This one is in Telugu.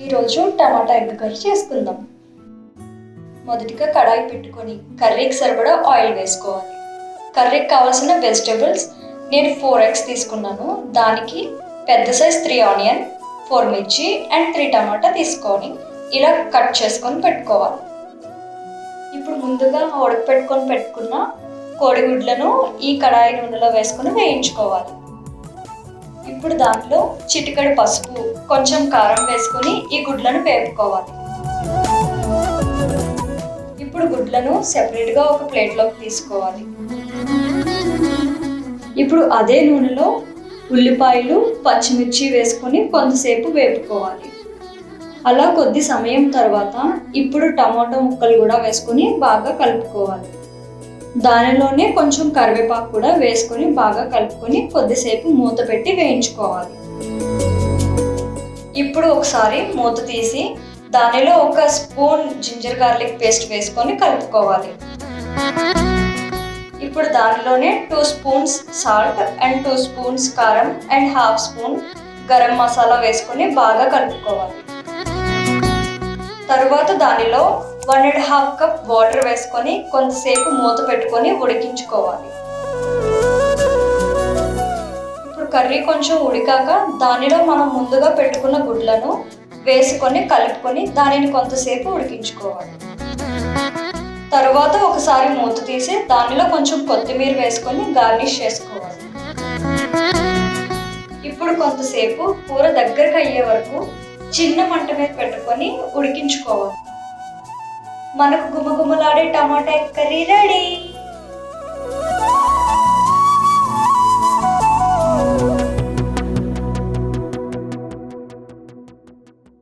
ఈరోజు టమాటా ఎగ్ కర్రీ చేసుకుందాం. మొదటిగా కడాయి పెట్టుకొని కర్రీకి సరిపడా ఆయిల్ వేసుకోవాలి. కర్రీకి కావాల్సిన వెజిటేబుల్స్ నేను 4 eggs తీసుకున్నాను. దానికి పెద్ద సైజ్ 3 ఆనియన్, 4 మిర్చి అండ్ 3 టమాటా తీసుకొని ఇలా కట్ చేసుకొని పెట్టుకోవాలి. ఇప్పుడు ముందుగా ఉడకపెట్టుకొని పెట్టుకున్న కోడిగుడ్లను ఈ కడాయి నూనెలో వేసుకొని వేయించుకోవాలి. ఇప్పుడు దాంట్లో చిటికెడు పసుపు, కొంచెం కారం వేసుకొని ఈ గుడ్లను వేపుకోవాలి. ఇప్పుడు గుడ్లను సెపరేట్గా ఒక ప్లేట్లోకి తీసుకోవాలి. ఇప్పుడు అదే నూనెలో ఉల్లిపాయలు, పచ్చిమిర్చి వేసుకొని కొంతసేపు వేపుకోవాలి. అలా కొద్ది సమయం తర్వాత ఇప్పుడు టమాటో ముక్కలు కూడా వేసుకొని బాగా కలుపుకోవాలి. దానిలోనే కొంచెం కరివేపాకు కూడా వేసుకొని బాగా కలుపుకొని కొద్దిసేపు మూత పెట్టి వేయించుకోవాలి. ఇప్పుడు ఒకసారి మూత తీసి దానిలో 1 స్పూన్ జింజర్ గార్లిక్ పేస్ట్ వేసుకొని కలుపుకోవాలి. ఇప్పుడు దానిలోనే 2 స్పూన్స్ సాల్ట్ అండ్ 2 స్పూన్స్ కారం అండ్ 1/2 స్పూన్ గరం మసాలా వేసుకొని బాగా కలుపుకోవాలి. తరువాత దానిలో 1.5 కప్ వాటర్ వేసుకొని కొంతసేపు మూత పెట్టుకొని ఉడికించుకోవాలి. ఇప్పుడు కర్రీ కొంచెం ఉడికాక దానిలో మనం ముందుగా పెట్టుకున్న గుడ్లను వేసుకొని కలుపుకొని దానిని కొంతసేపు ఉడికించుకోవాలి. తరువాత ఒకసారి మూత తీసి దానిలో కొంచెం కొత్తిమీర వేసుకొని గార్నిష్ చేసుకోవాలి. ఇప్పుడు కొంతసేపు కూర దగ్గరకు అయ్యే వరకు చిన్న మంట మీద పెట్టుకొని ఉడికించుకోవాలి. మనకు గుమగుమలాడే టమాటా ఎగ్ కర్రీ రెడీ.